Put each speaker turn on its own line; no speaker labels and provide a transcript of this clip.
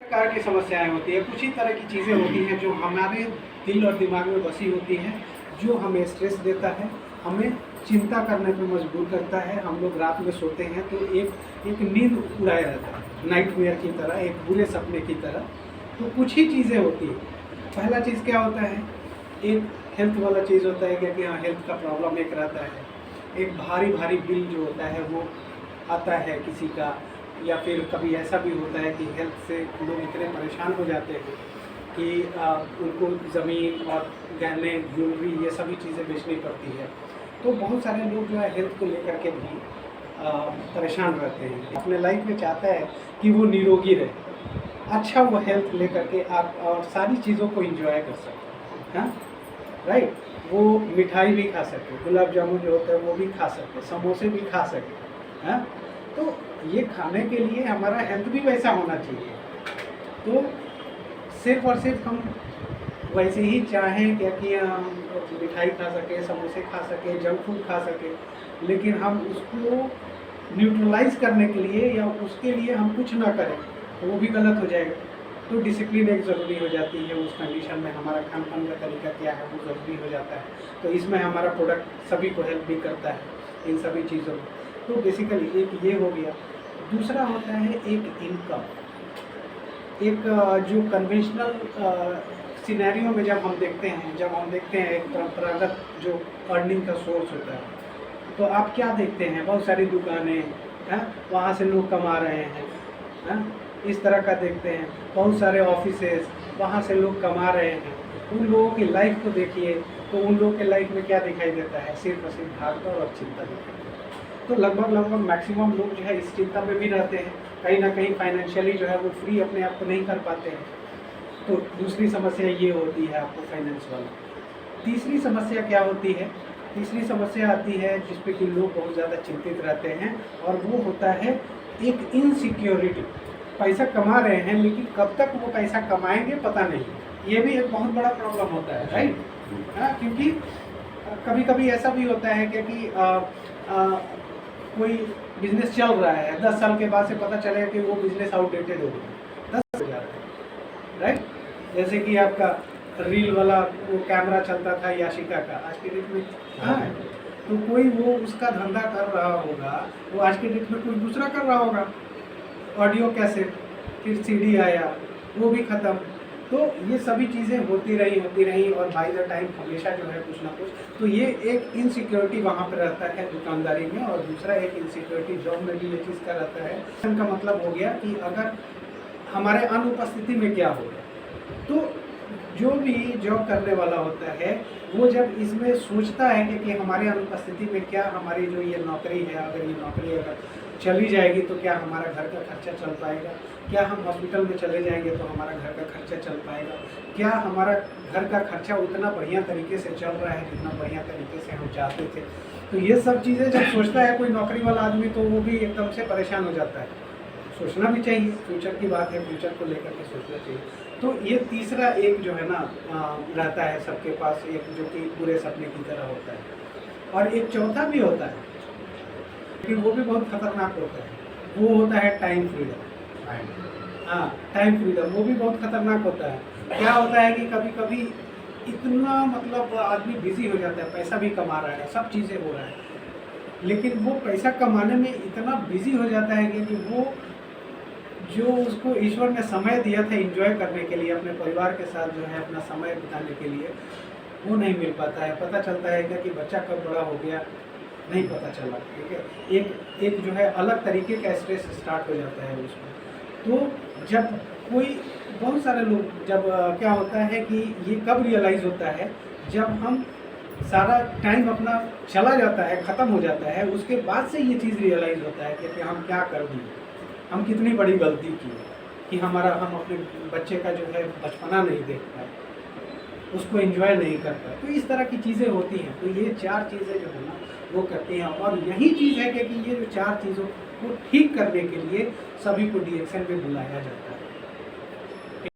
प्रकार की समस्याएं होती है, कुछ ही तरह की चीज़ें होती हैं जो हमारे दिल और दिमाग में बसी होती हैं, जो हमें स्ट्रेस देता है, हमें चिंता करने पर मजबूर करता है। हम लोग रात में सोते हैं तो एक नींद उड़ाया रहता है, नाइटमेयर की तरह, एक बुरे सपने की तरह। तो कुछ ही चीज़ें होती हैं। पहला चीज़ क्या होता है, एक हेल्थ वाला चीज़ होता है कि हाँ, हेल्थ का प्रॉब्लम एक रहता है। एक भारी भारी बिल जो होता है वो आता है किसी का, या फिर कभी ऐसा भी होता है कि हेल्थ से लोग इतने परेशान हो जाते हैं कि उनको ज़मीन और गहने, ज्वेलरी, ये सभी चीज़ें बेचनी पड़ती है। तो बहुत सारे लोग जो है हेल्थ को लेकर के भी परेशान रहते हैं। अपने लाइफ में चाहता है कि वो निरोगी रहे, अच्छा वो हेल्थ लेकर के आप और सारी चीज़ों को एंजॉय कर सकें। हाँ, राइट। वो मिठाई भी खा सके, गुलाब जामुन जो होता है वो भी खा सके, समोसे भी खा सके। हाँ, तो ये खाने के लिए हमारा हेल्थ भी वैसा होना चाहिए। तो सिर्फ और सिर्फ हम वैसे ही चाहें क्या कि हम मिठाई खा सके, समोसे खा सके, जंक फूड खा सके, लेकिन हम उसको न्यूट्रलाइज करने के लिए या उसके लिए हम कुछ ना करें तो वो भी गलत हो जाएगा। तो डिसिप्लिन एक ज़रूरी हो जाती है। उस कंडीशन में हमारा खान पान का तरीका क्या है वो ज़रूरी हो जाता है। तो इसमें हमारा प्रोडक्ट सभी को हेल्प भी करता है इन सभी चीज़ों में। तो बेसिकली एक ये हो गया। दूसरा होता है एक इनकम। एक जो कन्वेंशनल सिनेरियो में जब हम देखते हैं एक परंपरागत जो अर्निंग का सोर्स होता है, तो आप क्या देखते हैं, बहुत सारी दुकानें हैं, वहाँ से लोग कमा रहे हैं, इस तरह का देखते हैं। बहुत सारे ऑफिसेस, वहाँ से लोग कमा रहे हैं। उन लोगों की लाइफ को देखिए तो उन लोगों के लाइफ में क्या दिखाई देता है, सिर्फ और सिर्फ भागदौड़ और चिंता दिखाई देती है। तो लगभग मैक्सिमम लोग जो है इस चिंता में भी रहते हैं, कहीं ना कहीं फाइनेंशियली जो है वो फ्री अपने आप को नहीं कर पाते हैं। तो दूसरी समस्या ये होती है आपको फाइनेंस वाला। तीसरी समस्या क्या होती है, तीसरी समस्या आती है जिस पे कि लोग बहुत ज़्यादा चिंतित रहते हैं, और वो होता है एक इनसिक्योरिटी। पैसा कमा रहे हैं लेकिन कब तक वो पैसा कमाएंगे पता नहीं, ये भी एक बहुत बड़ा प्रॉब्लम होता है, राइट। क्योंकि कभी कभी ऐसा भी होता है कि कोई बिजनेस चल रहा है, 10 साल के बाद से पता चलेगा कि वो बिजनेस आउटडेटेड हो गया, 10 हो जा रहा है, राइट। जैसे कि आपका रील वाला वो कैमरा चलता था याशिका का, आज के डेट में कहाँ है। तो कोई वो उसका धंधा कर रहा होगा, वो आज के डेट में कुछ दूसरा कर रहा होगा। ऑडियो कैसेट, फिर सीडी आया, वो भी ख़त्म। तो ये सभी चीज़ें होती रही और बाय द टाइम हमेशा जो है कुछ ना कुछ, तो ये एक इनसिक्योरिटी वहाँ पर रहता है दुकानदारी में। और दूसरा एक इनसिक्योरिटी जॉब में भी ये चीज़ का रहता है। इनका मतलब हो गया कि अगर हमारे अनुपस्थिति में क्या होगा, तो जो भी जॉब करने वाला होता है वो जब इसमें सोचता है कि हमारे अनुपस्थिति में क्या हमारी जो ये नौकरी है, अगर ये नौकरी अगर चली जाएगी तो क्या हमारा घर का खर्चा चल पाएगा, क्या हम हॉस्पिटल में चले जाएंगे तो हमारा घर का खर्चा चल पाएगा, क्या हमारा घर का खर्चा उतना बढ़िया तरीके से चल रहा है जितना बढ़िया तरीके से हम चाहते थे। तो ये सब चीज़ें जब सोचता है कोई नौकरी वाला आदमी तो वो भी एकदम से परेशान हो जाता है। सोचना भी चाहिए, फ्यूचर की बात है, फ्यूचर को लेकर के सोचना चाहिए। तो ये तीसरा एक जो है ना रहता है सबके पास, एक जो कि पूरे सपने की तरह होता है। और एक चौथा भी होता है लेकिन वो भी बहुत खतरनाक होता है, वो होता है टाइम फ्रीडम। हाँ, टाइम फ्रीडम वो भी बहुत खतरनाक होता है। क्या होता है कि कभी कभी इतना मतलब आदमी बिजी हो जाता है, पैसा भी कमा रहा है, सब चीज़ें हो रहा है, लेकिन वो पैसा कमाने में इतना बिजी हो जाता है कि वो जो उसको ईश्वर ने समय दिया था एंजॉय करने के लिए, अपने परिवार के साथ जो है अपना समय बिताने के लिए, वो नहीं मिल पाता है। पता चलता है क्या कि बच्चा कब बड़ा हो गया नहीं पता चला, ठीक है। एक जो है अलग तरीके का स्ट्रेस स्टार्ट हो जाता है उसमें। तो जब कोई बहुत सारे लोग जब क्या होता है कि ये कब रियलाइज़ होता है, जब हम सारा टाइम अपना चला जाता है, ख़त्म हो जाता है, उसके बाद से ये चीज़ रियलाइज़ होता है कि हम क्या कर दिए, हम कितनी बड़ी गलती की कि हम अपने बच्चे का जो है बचपना नहीं देख पाए, उसको एंजॉय नहीं कर पाए। तो इस तरह की चीज़ें होती हैं। तो ये 4 चीज़ें जो है ना वो करती हैं, और यही चीज़ है कि ये जो 4 चीज़ों को ठीक करने के लिए सभी को DXN में बुलाया जाता है।